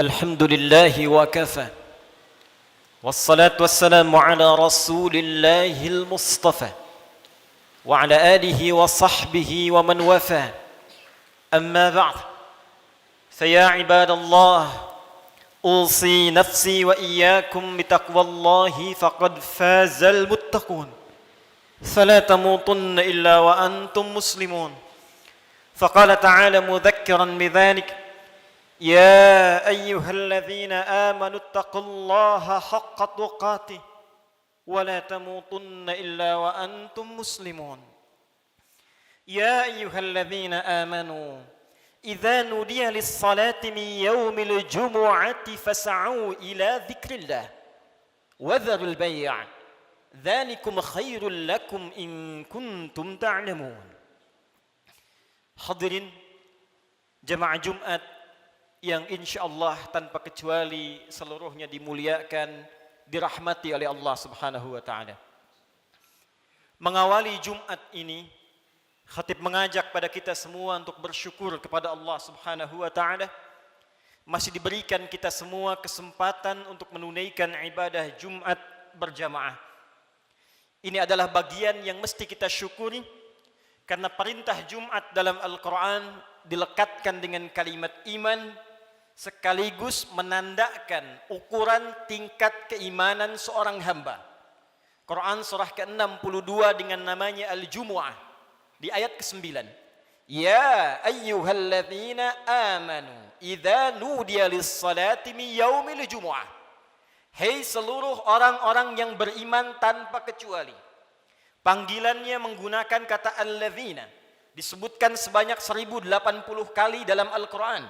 الحمد لله وكفى والصلاة والسلام على رسول الله المصطفى وعلى آله وصحبه ومن وفى أما بعد فيا عباد الله أوصي نفسي وإياكم بتقوى الله فقد فاز المتقون فلا تموتن إلا وأنتم مسلمون فقال تعالى مذكرا بذلك يا أيها الذين آمنوا اتقوا الله حق تقاته ولا تموتن إلا وأنتم مسلمون يا أيها الذين آمنوا إذا نودي للصلاة من يوم الجمعة فاسعوا إلى ذكر الله وذروا البيع ذلكم خير لكم إن كنتم تعلمون. Hadirin jemaah Jumat yang insyaallah tanpa kecuali seluruhnya dimuliakan, dirahmati oleh Allah Subhanahu wa taala. Mengawali Jumat ini, khatib mengajak pada kita semua untuk bersyukur kepada Allah Subhanahu wa taala masih diberikan kita semua kesempatan untuk menunaikan ibadah Jumat berjamaah. Ini adalah bagian yang mesti kita syukuri karena perintah Jumat dalam Al-Quran dilekatkan dengan kalimat iman sekaligus menandakan ukuran tingkat keimanan seorang hamba. Quran surah ke-62 dengan namanya Al-Jumu'ah di ayat ke-9. Ya ayyuhalladzina amanu idza nudiya lis-salati min yaumil jumu'ah. Hei seluruh orang-orang yang beriman tanpa kecuali. Panggilannya menggunakan kata alladzina disebutkan sebanyak 1080 kali dalam Al-Quran,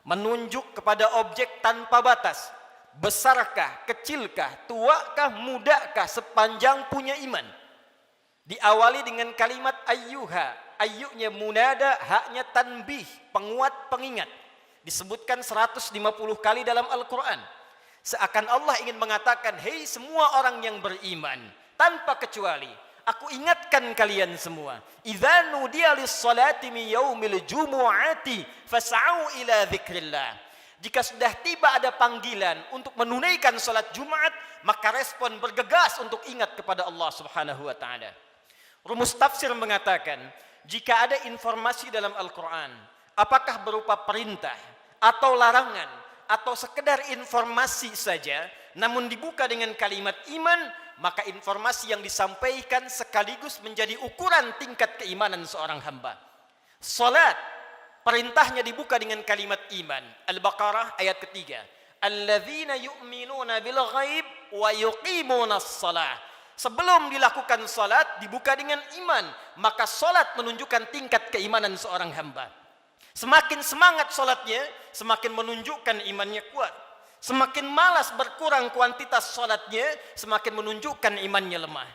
menunjuk kepada objek tanpa batas, besarkah, kecilkah, tuakah, mudakah, sepanjang punya iman. Diawali dengan kalimat ayyuha, ayyunya munada, haknya tanbih, penguat pengingat. Disebutkan 150 kali dalam Al-Quran. Seakan Allah ingin mengatakan, hei semua orang yang beriman, tanpa kecuali, aku ingatkan kalian semua. Idza nudiya lis-salati min yaumil jumu'ati fas'au ila dzikrillah. Jika sudah tiba ada panggilan untuk menunaikan salat Jumat, maka respon bergegas untuk ingat kepada Allah Subhanahu wa taala. Rumus tafsir mengatakan, jika ada informasi dalam Al-Qur'an, apakah berupa perintah atau larangan atau sekedar informasi saja, namun dibuka dengan kalimat iman, maka informasi yang disampaikan sekaligus menjadi ukuran tingkat keimanan seorang hamba. Salat, perintahnya dibuka dengan kalimat iman. Al-Baqarah ayat ketiga. Alladzina yu'minuna bil ghaib wa yuqimunas shalah. Sebelum dilakukan salat dibuka dengan iman, maka salat menunjukkan tingkat keimanan seorang hamba. Semakin semangat salatnya, semakin menunjukkan imannya kuat. Semakin malas berkurang kuantitas salatnya, semakin menunjukkan imannya lemah.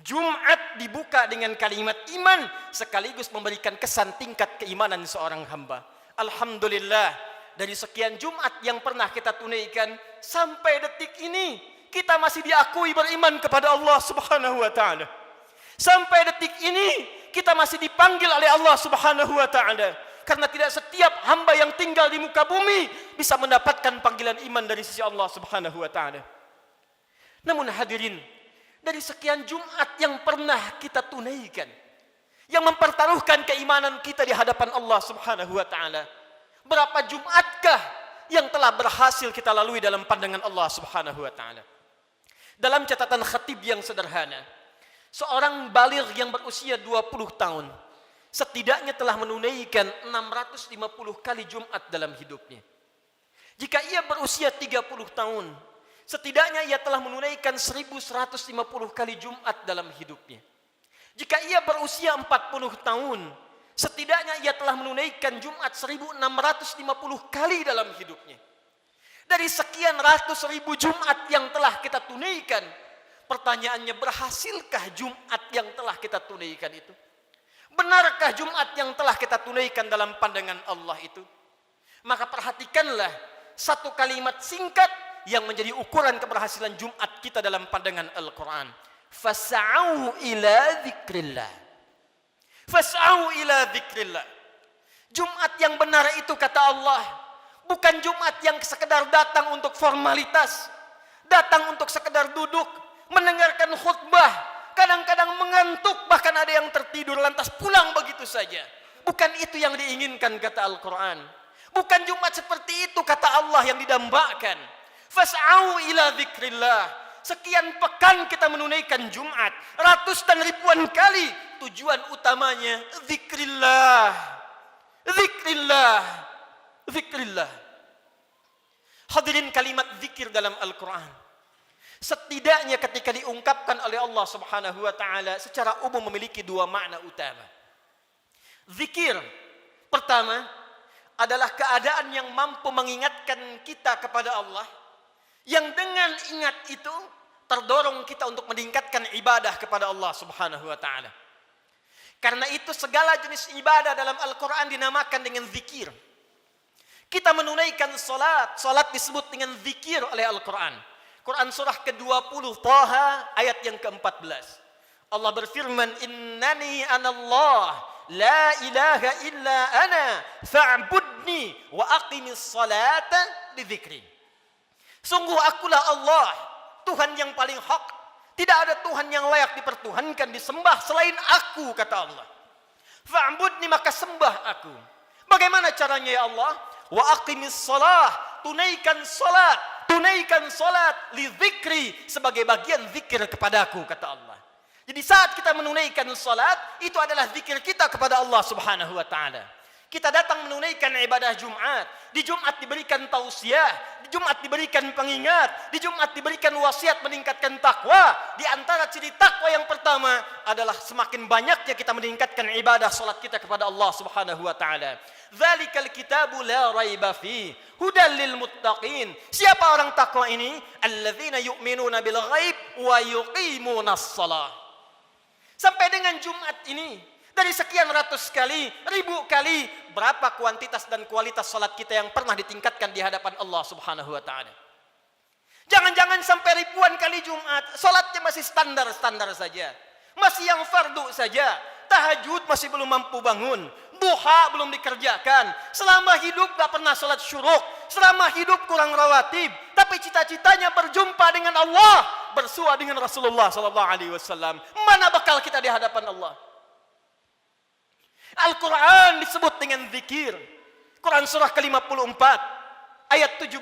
Jumat dibuka dengan kalimat iman, sekaligus memberikan kesan tingkat keimanan seorang hamba. Alhamdulillah, dari sekian Jumat yang pernah kita tunaikan, sampai detik ini, kita masih diakui beriman kepada Allah Subhanahu wa ta'ala. Sampai detik ini, kita masih dipanggil oleh Allah Subhanahu wa ta'ala. Karena tidak setiap hamba yang tinggal di muka bumi bisa mendapatkan panggilan iman dari sisi Allah Subhanahu wa taala. Namun hadirin, dari sekian Jumat yang pernah kita tunaikan, yang mempertaruhkan keimanan kita di hadapan Allah Subhanahu wa taala, berapa Jumatkah yang telah berhasil kita lalui dalam pandangan Allah Subhanahu wa taala? Dalam catatan khatib yang sederhana, seorang baligh yang berusia 20 tahun setidaknya telah menunaikan 650 kali Jumat dalam hidupnya. Jika ia berusia 30 tahun, setidaknya ia telah menunaikan 1150 kali Jumat dalam hidupnya. Jika ia berusia 40 tahun, setidaknya ia telah menunaikan Jumat 1650 kali dalam hidupnya. Dari sekian ratus ribu Jumat yang telah kita tunaikan, pertanyaannya, berhasilkah Jumat yang telah kita tunaikan itu? Benarkah Jumat yang telah kita tunaikan dalam pandangan Allah itu? Maka perhatikanlah satu kalimat singkat yang menjadi ukuran keberhasilan Jumat kita dalam pandangan Al-Quran. Fas'au ila dzikrillah. Fas'au ila dzikrillah. Jumat yang benar itu kata Allah Bukan Jumat yang sekedar datang untuk formalitas, datang untuk sekedar duduk, mendengarkan khutbah, kadang-kadang mengantuk, bahkan ada yang tertidur lantas pulang begitu saja. Bukan itu yang diinginkan kata Al-Quran. Bukan Jumat seperti itu kata Allah yang didambakan. Fas'au ila dzikrillah. Sekian pekan kita menunaikan Jumat, ratus dan ribuan kali. Tujuan utamanya dzikrillah. Dzikrillah. Dzikrillah. Hadirin, kalimat zikir dalam Al-Quran setidaknya ketika diungkapkan oleh Allah Subhanahu wa taala secara umum memiliki dua makna utama. Zikir pertama adalah keadaan yang mampu mengingatkan kita kepada Allah, yang dengan ingat itu terdorong kita untuk meningkatkan ibadah kepada Allah Subhanahu wa taala. Karena itu segala jenis ibadah dalam Al-Quran dinamakan dengan zikir. Kita menunaikan salat, salat disebut dengan zikir oleh Al-Quran. Quran surah ke-20 Taha ayat yang ke-14. Allah berfirman, "Innani anallah, la ilaha illa ana, fa'budni wa aqimis salata li dzikri." Sungguh akulah Allah, Tuhan yang paling hak. Tidak ada Tuhan yang layak dipertuhankan, disembah selain aku, kata Allah. Fa'budni, maka sembah aku. Bagaimana caranya ya Allah? Wa aqimis salah, tunaikan salat li dzikri, sebagai bagian zikir kepadaku, kata Allah. Jadi saat kita menunaikan salat, itu adalah zikir kita kepada Allah Subhanahu wa taala. Kita datang menunaikan ibadah Jumat. Di Jumat diberikan tausiah, di Jumat diberikan pengingat, di Jumat diberikan wasiat meningkatkan takwa. Di antara ciri takwa yang pertama adalah semakin banyaknya kita meningkatkan ibadah salat kita kepada Allah Subhanahu wa taala. Dzalikal kitabu la raiba fi hudal lil muttaqin. Siapa orang takwa ini? Alladzina yu'minuna bil ghaib wa yuqimunas shalah. Sampai dengan Jumat ini, dari sekian ratus kali, ribu kali, berapa kuantitas dan kualitas salat kita yang pernah ditingkatkan di hadapan Allah Subhanahu wa taala? Jangan-jangan sampai ribuan kali Jumat, salatnya masih standar-standar saja. Masih yang fardu saja. Tahajud masih belum mampu bangun. Duha belum dikerjakan. Selama hidup gak pernah salat syuruk. Selama hidup kurang rawatib. Tapi cita-citanya berjumpa dengan Allah, bersua dengan Rasulullah SAW. Mana bakal kita di hadapan Allah? Al-Quran disebut dengan zikir. Quran surah ke-54 ayat 17,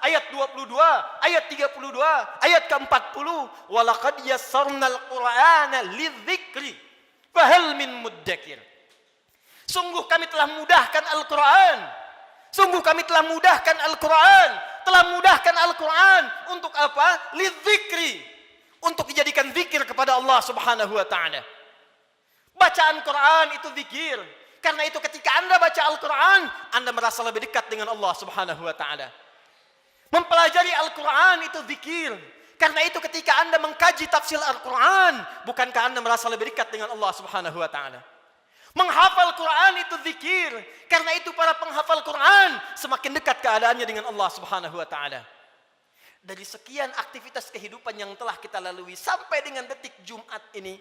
ayat 22, ayat 32, ayat ke-40. Walaqad yassarnal Qur'ana lidzikri fahal min muddakir. Sungguh kami telah mudahkan Al-Quran. Sungguh kami telah mudahkan Al-Quran. Telah mudahkan Al-Quran untuk apa? Lidzikri, untuk dijadikan zikir kepada Allah Subhanahu wa taala. Bacaan Quran itu zikir. Karena itu ketika Anda baca Al-Quran, Anda merasa lebih dekat dengan Allah Subhanahu wa taala. Mempelajari Al-Quran itu zikir. Karena itu ketika Anda mengkaji tafsir Al-Quran, bukankah Anda merasa lebih dekat dengan Allah Subhanahu wa taala? Menghafal Quran itu zikir. Karena itu para penghafal Quran semakin dekat keadaannya dengan Allah Subhanahu wa taala. Dari sekian aktivitas kehidupan yang telah kita lalui sampai dengan detik Jumat ini,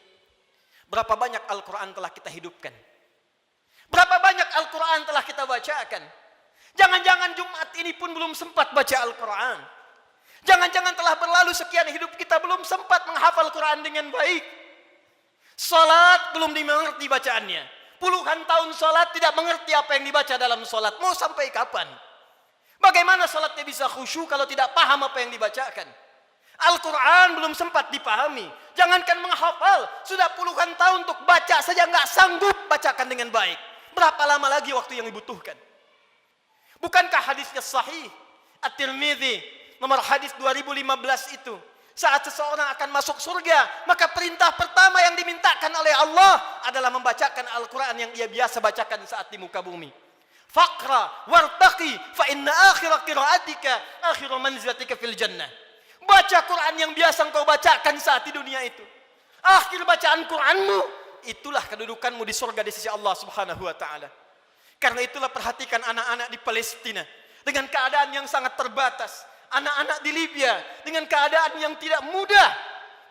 berapa banyak Al-Quran telah kita hidupkan? Berapa banyak Al-Quran telah kita bacakan? Jangan-jangan Jumat ini pun belum sempat baca Al-Quran. Jangan-jangan telah berlalu sekian hidup kita belum sempat menghafal Quran dengan baik. Salat belum dimengerti bacaannya. Puluhan tahun salat tidak mengerti apa yang dibaca dalam salat. Mau sampai kapan? Bagaimana salatnya bisa khusyuk kalau tidak paham apa yang dibacakan? Al-Quran belum sempat dipahami. Jangankan menghafal, sudah puluhan tahun untuk baca saja nggak sanggup bacakan dengan baik. Berapa lama lagi waktu yang dibutuhkan? Bukankah hadisnya sahih? At-Tirmidzi nomor hadis 2015 itu. Saat seseorang akan masuk surga, maka perintah pertama yang dimintakan oleh Allah adalah membacakan Al-Quran yang ia biasa bacakan saat di muka bumi. Faqra wartaqi fa inna akhira qiraatika akhiru manzilatika fil jannah. Baca Quran yang biasa engkau bacakan saat di dunia itu. Akhir bacaan Quranmu, itulah kedudukanmu di surga di sisi Allah Subhanahu wa taala. Karena itulah perhatikan anak-anak di Palestina dengan keadaan yang sangat terbatas. Anak-anak di Libya dengan keadaan yang tidak mudah.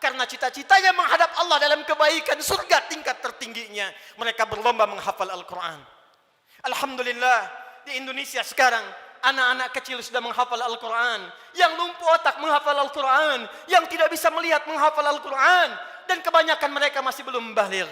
Karena cita-citanya menghadap Allah dalam kebaikan, surga tingkat tertingginya. Mereka berlomba menghafal Al-Quran. Alhamdulillah, di Indonesia sekarang anak-anak kecil sudah menghafal Al-Quran, yang lumpuh otak menghafal Al-Quran, yang tidak bisa melihat menghafal Al-Quran, dan kebanyakan mereka masih belum baligh.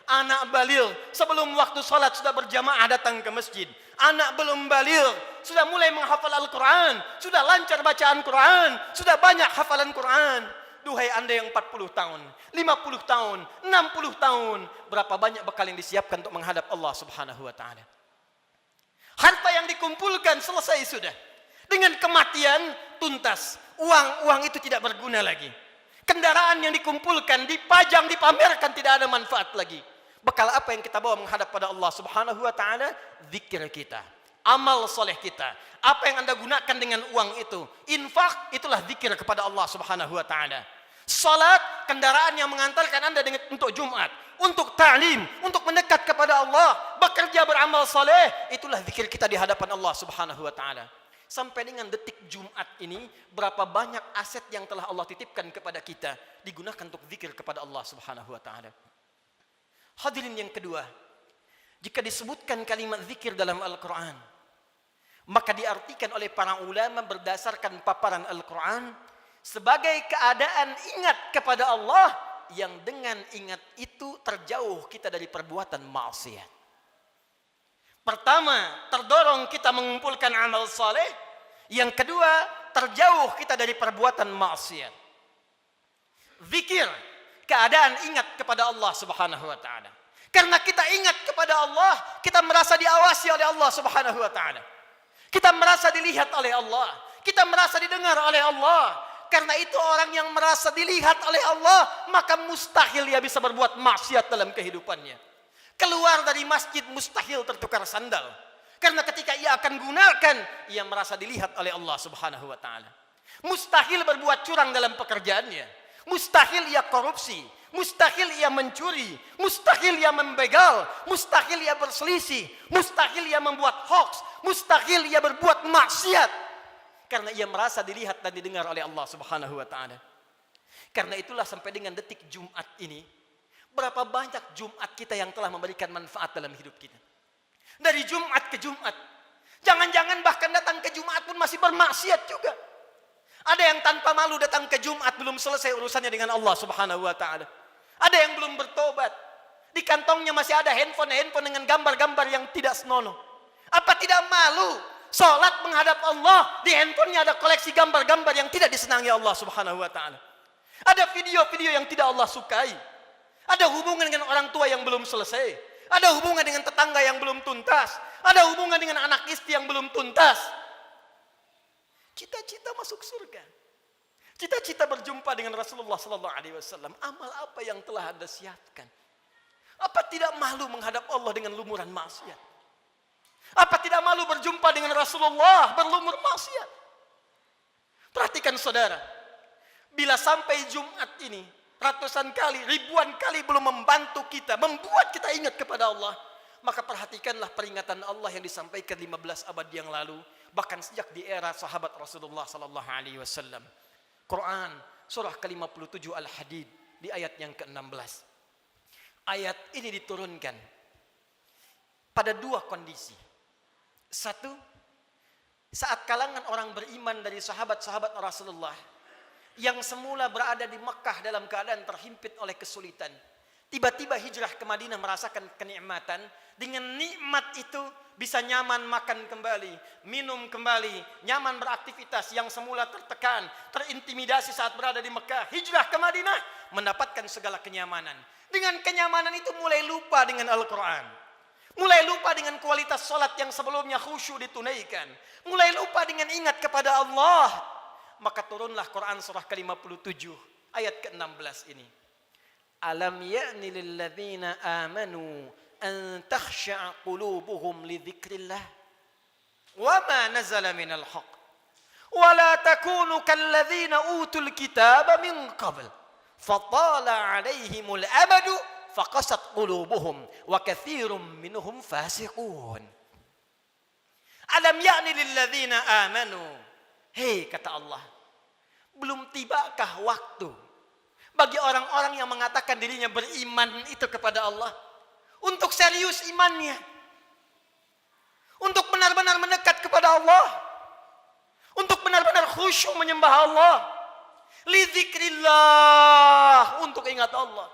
Anak baligh sebelum waktu salat sudah berjamaah datang ke masjid. Anak belum baligh sudah mulai menghafal Al-Quran, sudah lancar bacaan Quran, sudah banyak hafalan Quran. Duhai anda yang 40 tahun, 50 tahun, 60 tahun, berapa banyak bekal yang disiapkan untuk menghadap Allah Subhanahu wa taala? Harta yang dikumpulkan selesai sudah. Dengan kematian tuntas. Uang itu tidak berguna lagi. Kendaraan yang dikumpulkan, dipajang, dipamerkan, tidak ada manfaat lagi. Bekal apa yang kita bawa menghadap pada Allah Subhanahu wa taala? Zikir kita, amal soleh kita. Apa yang anda gunakan dengan uang itu? Infak, itulah zikir kepada Allah Subhanahu wa taala. Salat, kendaraan yang mengantarkan anda untuk Jumat, untuk ta'lim, untuk mendekat kepada Allah, bekerja beramal saleh, itulah zikir kita di hadapan Allah Subhanahu wa taala. Sampai dengan detik Jumat ini, berapa banyak aset yang telah Allah titipkan kepada kita digunakan untuk zikir kepada Allah Subhanahu wa taala. Hadirin yang kedua, jika disebutkan kalimat zikir dalam Al-Qur'an, maka diartikan oleh para ulama berdasarkan paparan Al-Qur'an sebagai keadaan ingat kepada Allah yang dengan ingat itu terjauh kita dari perbuatan maksiat. Pertama, terdorong kita mengumpulkan amal saleh. Yang kedua, terjauh kita dari perbuatan maksiat. Zikir, keadaan ingat kepada Allah Subhanahu wa taala. Karena kita ingat kepada Allah, kita merasa diawasi oleh Allah Subhanahu wa taala. Kita merasa dilihat oleh Allah, kita merasa didengar oleh Allah. Karena itu orang yang merasa dilihat oleh Allah, maka mustahil ia bisa berbuat maksiat dalam kehidupannya. Keluar dari masjid mustahil tertukar sandal. Karena ketika ia akan gunakan, ia merasa dilihat oleh Allah Subhanahu wa taala. Mustahil berbuat curang dalam pekerjaannya. Mustahil ia korupsi, mustahil ia mencuri, mustahil ia membegal, mustahil ia berselisih, mustahil ia membuat hoax, mustahil ia berbuat maksiat. Karena ia merasa dilihat dan didengar oleh Allah Subhanahu wa taala. Karena itulah sampai dengan detik Jumat ini, berapa banyak Jumat kita yang telah memberikan manfaat dalam hidup kita. Dari Jumat ke Jumat. Jangan-jangan bahkan datang ke Jumat pun masih bermaksiat juga. Ada yang tanpa malu datang ke Jumat belum selesai urusannya dengan Allah Subhanahu wa taala. Ada yang belum bertobat. Di kantongnya masih ada handphone dengan gambar-gambar yang tidak senonoh. Apa tidak malu? Salat menghadap Allah, di handphonenya ada koleksi gambar-gambar yang tidak disenangi Allah Subhanahu wa taala. Ada video-video yang tidak Allah sukai. Ada hubungan dengan orang tua yang belum selesai. Ada hubungan dengan tetangga yang belum tuntas. Ada hubungan dengan anak istri yang belum tuntas. Cita-cita masuk surga. Cita-cita berjumpa dengan Rasulullah sallallahu alaihi wasallam. Amal apa yang telah Anda siapkan? Apa tidak malu menghadap Allah dengan lumuran maksiat? Apa tidak malu berjumpa dengan Rasulullah berlumur maksiat? Perhatikan saudara, bila sampai Jumat ini ratusan kali, ribuan kali belum membantu kita, membuat kita ingat kepada Allah, maka perhatikanlah peringatan Allah yang disampaikan 15 abad yang lalu, bahkan sejak di era sahabat Rasulullah sallallahu alaihi wasallam. Quran surah ke-57 Al-Hadid di ayat yang ke-16. Ayat ini diturunkan pada dua kondisi. Satu, saat kalangan orang beriman dari sahabat-sahabat Rasulullah yang semula berada di Mekah dalam keadaan terhimpit oleh kesulitan, tiba-tiba hijrah ke Madinah merasakan kenikmatan. Dengan nikmat itu bisa nyaman makan kembali, minum kembali, nyaman beraktivitas. Yang semula tertekan, terintimidasi saat berada di Mekah, hijrah ke Madinah mendapatkan segala kenyamanan. Dengan kenyamanan itu mulai lupa dengan Al-Quran. Mulai lupa dengan kualitas salat yang sebelumnya khusyuk ditunaikan. Mulai lupa dengan ingat kepada Allah. Maka turunlah Quran surah ke-57 ayat ke-16 ini. Alam ya'ni lilladzina amanu an takhsha'a qulubuhum li dzikrillah wa ma nazala minal haqq wa la takunu kalladzina utul kitaba min qabl fatala 'alaihimul amadu faqasat qulubuhum wa katsirum minhum fasiqun. Alam ya'ni lilladzina amanu. Hei, kata Allah, belum tibakah waktu bagi orang-orang yang mengatakan dirinya beriman itu kepada Allah untuk serius imannya, untuk benar-benar mendekat kepada Allah, Untuk benar-benar khusyuk menyembah Allah. Lidzikrillah, untuk ingat Allah.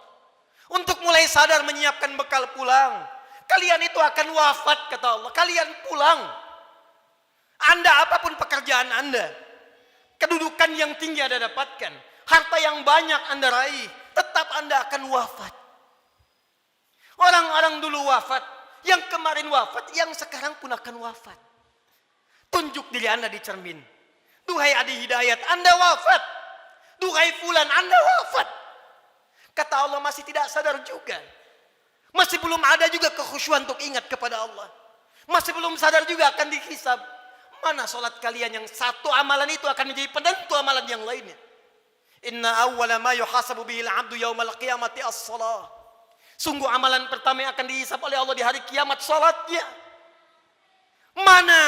Untuk mulai sadar menyiapkan bekal pulang. Kalian itu akan wafat kata Allah. Kalian pulang. Anda apapun pekerjaan Anda, kedudukan yang tinggi Anda dapatkan, harta yang banyak Anda raih, tetap Anda akan wafat. Orang-orang dulu wafat, yang kemarin wafat, yang sekarang pun akan wafat. Tunjuk diri Anda di cermin. Duhai Adi Hidayat, Anda wafat. Duhai Fulan, Anda wafat. Kata Allah masih tidak sadar juga. Masih belum ada juga kekhusyuan untuk ingat kepada Allah. Masih belum sadar juga akan dihisab. Mana solat kalian yang satu amalan itu akan menjadi penentu amalan yang lainnya. Inna awwala ma yuhasabu bihil abdu yaumal qiyamati as-salah. Sungguh amalan pertama yang akan dihisab oleh Allah di hari kiamat salatnya. Mana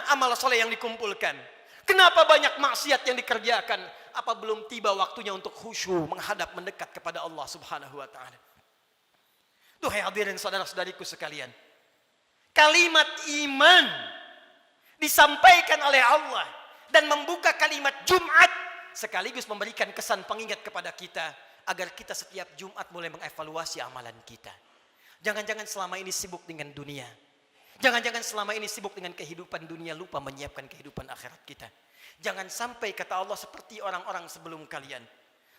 amal soleh yang dikumpulkan? Kenapa banyak maksiat yang dikerjakan? Apa belum tiba waktunya untuk khusyuk menghadap mendekat kepada Allah Subhanahu wa taala? Duhai hadirin saudara-saudariku sekalian. Kalimat iman disampaikan oleh Allah dan membuka kalimat Jumat sekaligus memberikan kesan pengingat kepada kita agar kita setiap Jumat mulai mengevaluasi amalan kita. Jangan-jangan selama ini sibuk dengan dunia. Jangan-jangan selama ini sibuk dengan kehidupan dunia, lupa menyiapkan kehidupan akhirat kita. Jangan sampai kata Allah seperti orang-orang sebelum kalian,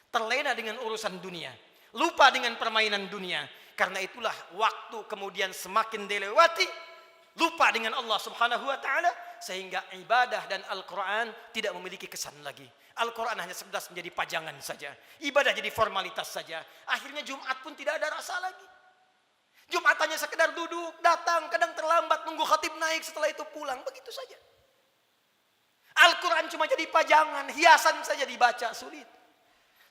terlena dengan urusan dunia, lupa dengan permainan dunia. Karena itulah waktu kemudian semakin dilewati, lupa dengan Allah Subhanahu wa taala, sehingga ibadah dan Al-Quran tidak memiliki kesan lagi. Al-Quran hanya sekedar menjadi pajangan saja, ibadah jadi formalitas saja. Akhirnya Jumat pun tidak ada rasa lagi. Jumat hanya sekedar duduk, datang, kadang terlambat, nunggu khatib naik, setelah itu pulang, begitu saja. Al-Quran cuma jadi pajangan, hiasan saja dibaca, sulit.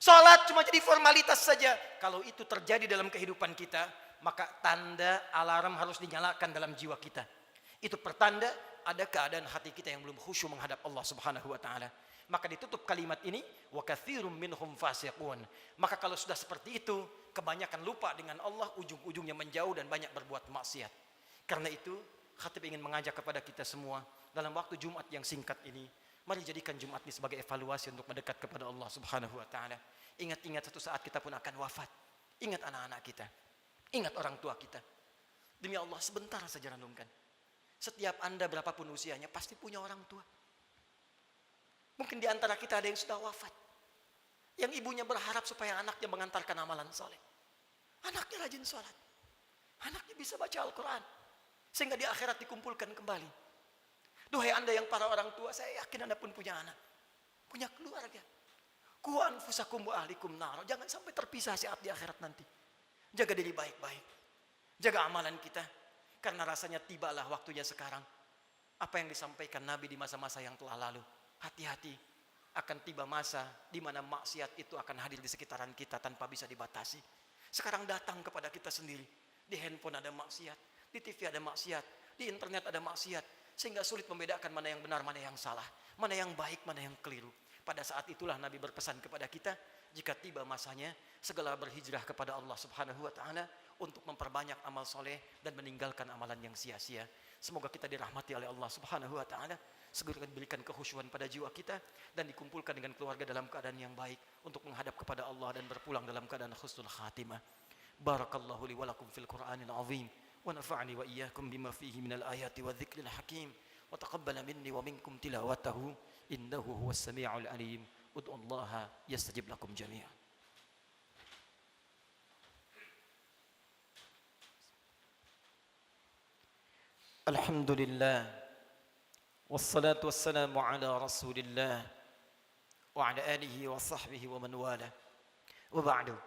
Salat cuma jadi formalitas saja. Kalau itu terjadi dalam kehidupan kita, maka tanda alarm harus dinyalakan dalam jiwa kita. Itu pertanda ada keadaan hati kita yang belum khusyuk menghadap Allah Subhanahu wa taala. Maka ditutup kalimat ini, wa katsirum minhum fasiqun. Maka kalau sudah seperti itu, kebanyakan lupa dengan Allah, ujung-ujungnya menjauh dan banyak berbuat maksiat. Karena itu, khatib ingin mengajak kepada kita semua dalam waktu Jumat yang singkat ini, mari jadikan Jumat ini sebagai evaluasi untuk mendekat kepada Allah Subhanahu wa taala. Ingat-ingat satu saat kita pun akan wafat. Ingat anak-anak kita. Ingat orang tua kita. Demi Allah, sebentar saja renungkan. Setiap Anda berapapun usianya pasti punya orang tua. Mungkin di antara kita ada yang sudah wafat. Yang ibunya berharap supaya anaknya mengantarkan amalan soleh. Anaknya rajin sholat. Anaknya bisa baca Al-Quran. Sehingga di akhirat dikumpulkan kembali. Duhai Anda yang para orang tua, saya yakin Anda pun punya anak. Punya keluarga. Ku anfusakum wa ahlikum nar. Jangan sampai terpisah saat di akhirat nanti. Jaga diri baik-baik. Jaga amalan kita. Karena rasanya tibalah waktunya sekarang. Apa yang disampaikan Nabi di masa-masa yang telah lalu. Hati-hati. Akan tiba masa di mana maksiat itu akan hadir di sekitaran kita tanpa bisa dibatasi. Sekarang datang kepada kita sendiri. Di handphone ada maksiat. Di TV ada maksiat. Di internet ada maksiat. Sehingga sulit membedakan mana yang benar, mana yang salah. Mana yang baik, mana yang keliru. Pada saat itulah Nabi berpesan kepada kita, jika tiba masanya, segala berhijrah kepada Allah Subhanahu wa taala untuk memperbanyak amal soleh dan meninggalkan amalan yang sia-sia. Semoga kita dirahmati oleh Allah Subhanahu wa taala, segera diberikan kekhusyuan pada jiwa kita dan dikumpulkan dengan keluarga dalam keadaan yang baik untuk menghadap kepada Allah dan berpulang dalam keadaan husnul khatimah. Barakallahu li wa lakum fil Qur'anil azim wa nafa'ani wa iyyakum bima fihi minal ayati wa dzikril hakim wa taqabbala minni wa minkum tilawatahu. إنه هو السميع العليم ادعوا الله يستجب لكم جميعا الحمد لله والصلاة والسلام على رسول الله وعلى آله وصحبه ومن والاه وبعد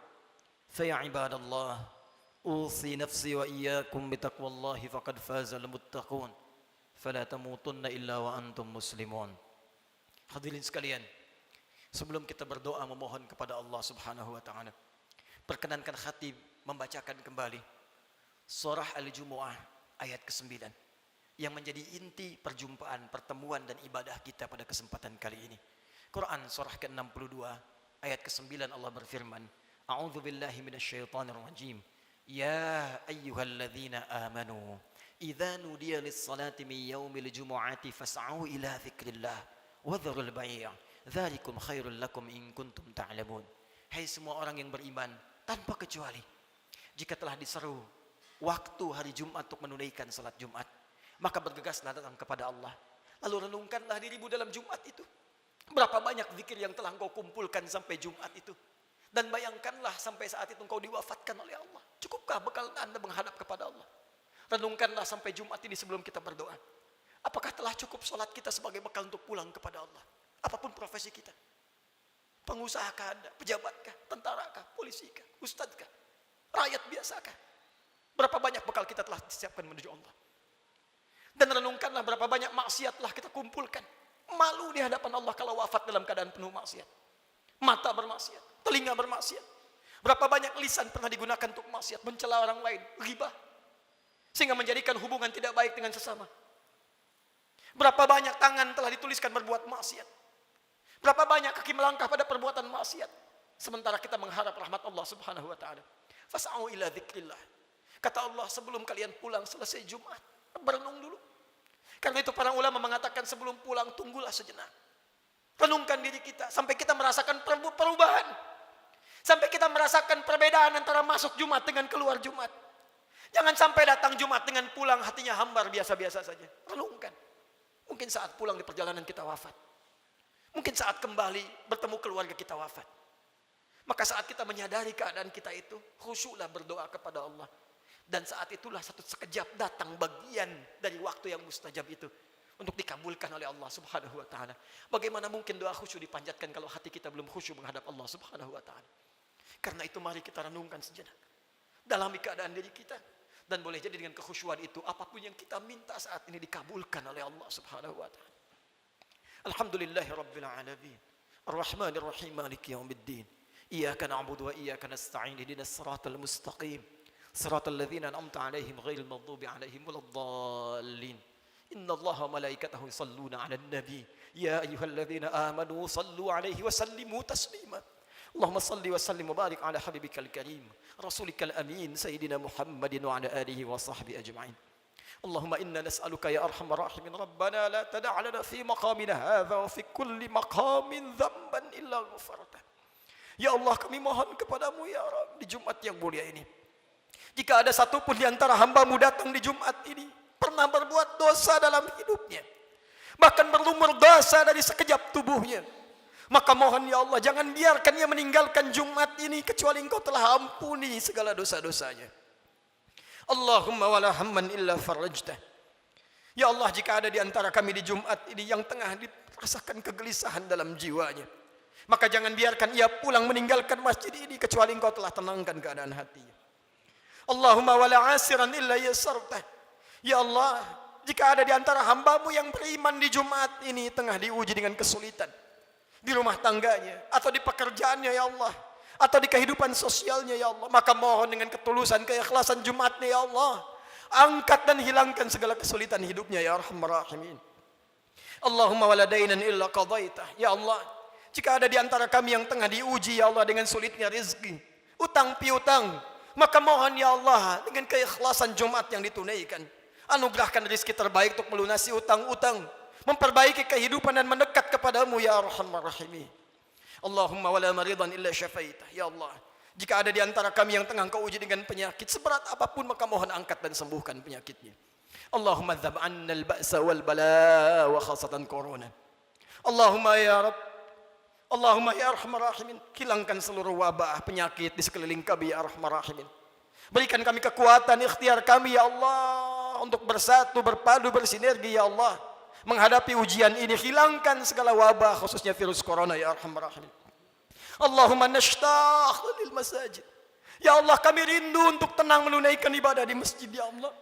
فيا عباد الله أوصي نفسي وإياكم بتقوى الله فقد فاز المتقون فلا تموتن إلا وأنتم مسلمون. Hadirin sekalian, sebelum kita berdoa memohon kepada Allah Subhanahu wa taala, perkenankan khatib membacakan kembali surah Al-Jumu'ah ayat ke-9 yang menjadi inti perjumpaan, pertemuan dan ibadah kita pada kesempatan kali ini. Quran surah ke-62 ayat ke-9 Allah berfirman, A'udzu billahi minasyaitonir rajim. Ya ayyuhalladzina amanu idza nudiya lis-salati min yaumil jumu'ati fas'au ila dzikrillah Wadharul bai'. Dzalikum khairul lakum in kuntum ta'lamun. Hai semua orang yang beriman, tanpa kecuali, jika telah diseru waktu hari Jumat untuk menunaikan salat Jumat, maka bergegaslah datang kepada Allah. Lalu renungkanlah dirimu dalam Jumat itu. Berapa banyak zikir yang telah engkau kumpulkan sampai Jumat itu. Dan bayangkanlah sampai saat itu engkau diwafatkan oleh Allah. Cukupkah bekal Anda menghadap kepada Allah? Renungkanlah sampai Jumat ini sebelum kita berdoa. Apakah telah cukup salat kita sebagai bekal untuk pulang kepada Allah? Apapun profesi kita. Pengusahakah Anda? Pejabatkah? Tentarakah? Polisikah? Ustadzkah? Rakyat biasakah? Berapa banyak bekal kita telah disiapkan menuju Allah? Dan renungkanlah berapa banyak maksiat telah kita kumpulkan. Malu di hadapan Allah kalau wafat dalam keadaan penuh maksiat. Mata bermaksiat, telinga bermaksiat. Berapa banyak lisan pernah digunakan untuk maksiat, mencela orang lain, ghibah, sehingga menjadikan hubungan tidak baik dengan sesama. Berapa banyak tangan telah dituliskan berbuat maksiat. Berapa banyak kaki melangkah pada perbuatan maksiat. Sementara kita mengharap rahmat Allah Subhanahu wa taala. Fas'au ila dzikrillah. Kata Allah, sebelum kalian pulang selesai Jumat, berenung dulu. Karena itu para ulama mengatakan sebelum pulang tunggulah sejenak. Renungkan diri kita sampai kita merasakan perubahan. Sampai kita merasakan perbedaan antara masuk Jumat dengan keluar Jumat. Jangan sampai datang Jumat dengan pulang hatinya hambar biasa-biasa saja. Renungkan. Mungkin saat pulang di perjalanan kita wafat. Mungkin saat kembali bertemu keluarga kita wafat. Maka saat kita menyadari keadaan kita itu, khusyuklah berdoa kepada Allah. Dan saat itulah satu sekejap datang bagian dari waktu yang mustajab itu untuk dikabulkan oleh Allah Subhanahu wa taala. Bagaimana mungkin doa khusyuk dipanjatkan kalau hati kita belum khusyuk menghadap Allah Subhanahu wa taala? Karena itu mari kita renungkan sejenak. Dalami keadaan diri kita, dan boleh jadi dengan kekhusyuan itu apapun yang kita minta saat ini dikabulkan oleh Allah Subhanahu wa taala. Alhamdulillahirabbil alamin. Arrahmanir rahim, maliki yaumiddin. Iyyaka na'budu wa iyyaka nasta'in. Ihdinas siratal mustaqim. Siratal ladzina an'amta 'alaihim ghairil maghdubi 'alaihim waladdallin. Innallaha wa malaikatahu yusalluna 'alan nabi. Ya ayyuhalladzina amanu sallu 'alaihi wa sallimu taslima. Allahumma salli wa sallim wa barik 'ala habibikal karim, rasulikal amin, sayyidina Muhammadin wa 'ala alihi wa sahbihi ajma'in. Allahumma inna nas'aluka ya arhamar rahimin rabbana la tada' lana fi maqamina hadza wa fi kulli maqamin dhanban illa ghafartah. Ya Allah, kami mohon kepadamu ya Rabb di Jumat yang mulia ini. Jika ada satu pun di antara hamba-Mu datang di Jumat ini pernah berbuat dosa dalam hidupnya, bahkan berlumur dosa dari sekejap tubuhnya, maka mohon ya Allah, jangan biarkan ia meninggalkan Jumat ini kecuali Engkau telah ampuni segala dosa-dosanya. Allahumma wala hamman illa farajtah. Ya Allah, jika ada di antara kami di Jumat ini yang tengah dirasakan kegelisahan dalam jiwanya, maka jangan biarkan ia pulang meninggalkan masjid ini kecuali Engkau telah tenangkan keadaan hatinya. Allahumma wala asiran illa yasartah. Ya Allah, jika ada di antara hamba-Mu yang beriman di Jumat ini tengah diuji dengan kesulitan di rumah tangganya atau di pekerjaannya ya Allah, atau di kehidupan sosialnya ya Allah, maka mohon dengan ketulusan keikhlasan Jumatnya ya Allah, angkat dan hilangkan segala kesulitan hidupnya ya arhamar rahimin. Allahumma wala dainan illa qadaitah. Ya Allah, jika ada di antara kami yang tengah diuji ya Allah dengan sulitnya rezeki, utang piutang, maka mohon ya Allah dengan keikhlasan Jumat yang ditunaikan, anugerahkan rezeki terbaik untuk melunasi utang-utang, memperbaiki kehidupan dan mendekat kepadamu ya arhamar rahimin. Allahumma wala maridan illa syafaitah. Ya Allah, jika ada di antara kami yang tengah Engkau uji dengan penyakit seberat apapun, maka mohon angkat dan sembuhkan penyakitnya. Allahumma dzab 'anna al-ba'sa wal bala wa khasatan corona. Allahumma ya Rabb, Allahumma ya arhamar rahimin, hilangkan seluruh wabah penyakit di sekeliling kami ya arhamar rahimin. Berikan kami kekuatan ikhtiar kami ya Allah untuk bersatu, berpadu, bersinergi ya Allah menghadapi ujian ini. Hilangkan segala wabah khususnya virus corona ya arhamar rahimin. Allahumma nashtaq lil masajid. Ya Allah, kami rindu untuk tenang menunaikan ibadah di masjid ya Allah.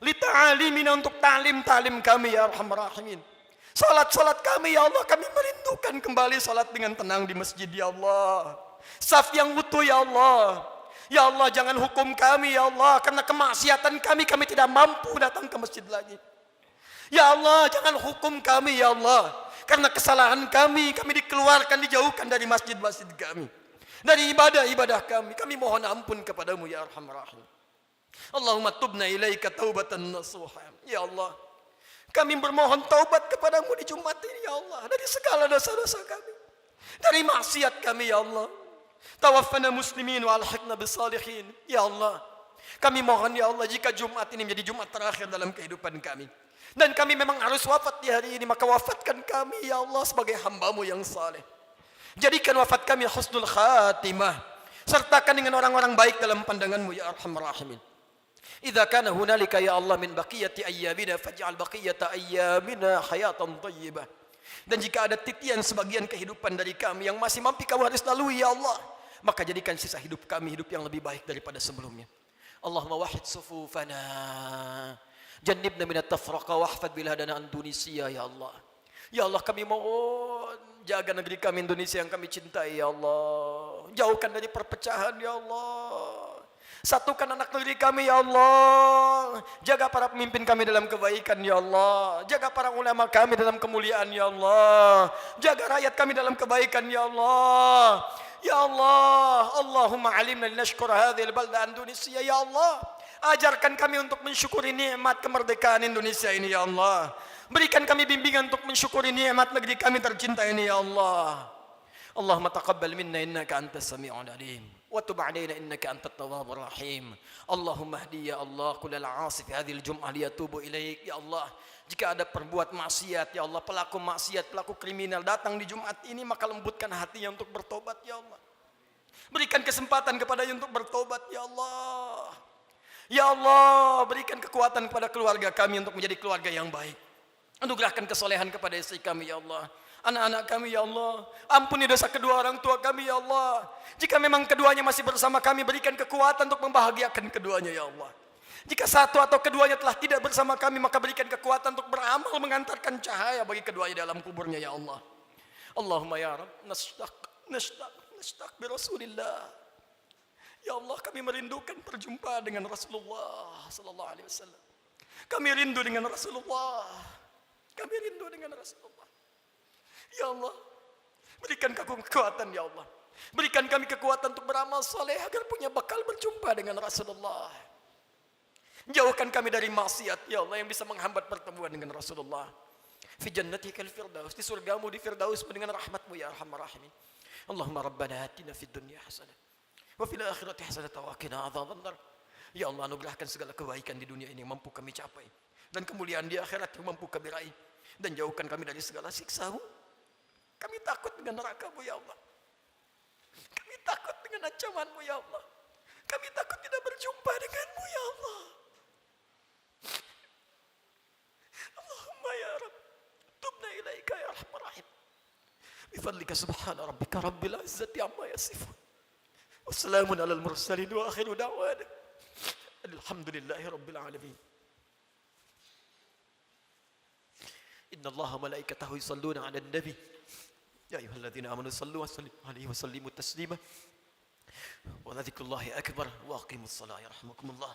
Li ta'alimina, untuk ta'lim kami ya arhamar rahimin. Salat kami ya Allah, kami merindukan kembali salat dengan tenang di masjid ya Allah. Saf yang utuh ya Allah. Ya Allah, jangan hukum kami ya Allah karena kemaksiatan kami tidak mampu datang ke masjid lagi. Ya Allah, jangan hukum kami ya Allah karena kesalahan kami dikeluarkan, dijauhkan dari masjid-masjid kami, dari ibadah-ibadah kami. Kami mohon ampun kepadamu ya arhamar rahim. Allahumma tubna ilaika taubatan nasuha. Ya Allah, Kami bermohon taubat kepadamu di Jumat ini ya Allah. Dari segala dosa-dosa kami. Dari maksiat kami ya Allah. Tawaffana muslimin wa alhiqna bisalihin. Ya Allah. Kami mohon ya Allah jika Jumat ini menjadi Jumat terakhir dalam kehidupan kami. Dan kami memang harus wafat di hari ini. Maka wafatkan kami ya Allah sebagai hamba-Mu yang saleh. Jadikan wafat kami husnul khatimah. Sertakan dengan orang-orang baik dalam pandangan-Mu ya Arhamar Rahimin. Idza kana hunalika ya Allah min baqiyati ayyamina faj'al baqiyata ayyamina hayatan thayyibah. Dan jika ada titian sebagian kehidupan dari kami yang masih mampu kami harus lalui ya Allah, maka jadikan sisa hidup kami hidup yang lebih baik daripada sebelumnya. Allahumma wahid sufufana. Jannibna minat tafraqa wahfad biladana Indonesia ya Allah. Ya Allah kami mohon jaga negeri kami Indonesia yang kami cintai ya Allah. Jauhkan dari perpecahan ya Allah. Satukan anak negeri kami ya Allah. Jaga para pemimpin kami dalam kebaikan ya Allah. Jaga para ulama kami dalam kemuliaan ya Allah. Jaga rakyat kami dalam kebaikan ya Allah. Ya Allah, Allahumma alimna linashkura hadhil balda Indonesia ya Allah. Ajarkan kami untuk mensyukuri nikmat kemerdekaan Indonesia ini ya Allah. Berikan kami bimbingan untuk mensyukuri nikmat negeri kami tercinta ini ya Allah. Allahumma taqabbal minna innaka antas sami'ul alim. وتب علينا إنك أنت التواب الرحيم اللهم اهدي يا الله كل العاصي في هذه الجمعة ليتوب إليك ya Allah. Jika ada perbuat maksiat ya Allah, pelaku maksiat, pelaku kriminal datang di Jumat ini, maka lembutkan hatinya untuk bertobat ya Allah. Berikan kesempatan kepadanya untuk bertobat ya Allah. Ya Allah, berikan kekuatan kepada keluarga kami untuk menjadi keluarga yang baik. Anugerahkan kesolehan kepada istri kami ya Allah. Anak-anak kami ya Allah. Ampuni dosa kedua orang tua kami ya Allah. Jika memang keduanya masih bersama kami, berikan kekuatan untuk membahagiakan keduanya ya Allah. Jika satu atau keduanya telah tidak bersama kami, maka berikan kekuatan untuk beramal mengantarkan cahaya bagi keduanya dalam kuburnya ya Allah. Allahumma ya Rabb, nashtaq bi Rasulillah. Ya Allah, kami merindukan perjumpaan dengan Rasulullah sallallahu alaihi wasallam. Kami rindu dengan Rasulullah. Kami rindu dengan Rasulullah. Ya Allah, berikan kami kekuatan ya Allah. Berikan kami kekuatan untuk beramal saleh agar punya bekal berjumpa dengan Rasulullah. Jauhkan kami dari maksiat ya Allah yang bisa menghambat pertemuan dengan Rasulullah. Fi jannatikal firdaus, di surgamu di firdaus dengan rahmatmu ya Arhamar Rahimin. Allahumma rabbana atina fid dunya hasanah wa fil akhirati hasanah wa qina adzabannar. Ya Allah, anugerahkan segala kebaikan di dunia ini yang mampu kami capai, dan kemuliaan di akhirat yang mampu kami raih, dan jauhkan kami dari segala siksa-Mu. Kami takut dengan neraka-Mu ya Allah. Kami takut dengan ancaman-Mu ya Allah. Kami takut tidak berjumpa dengan-Mu ya Allah. Allahumma ya Rabb, tubna ilaika ya Arhamar Rahim. Bifadlika subhana rabbika rabbil izzati amma yasifun. Wassalamun alal mursalin wa akhiru da'wana alhamdulillahi rabbil alamin. Inna Allaha malaikatahu yusalluna 'alan nabi. يا أيها الذين آمنوا صلوا وسلموا عليه وسلموا تسليما وذكر الله أكبر وأقيموا الصلاة يرحمكم الله.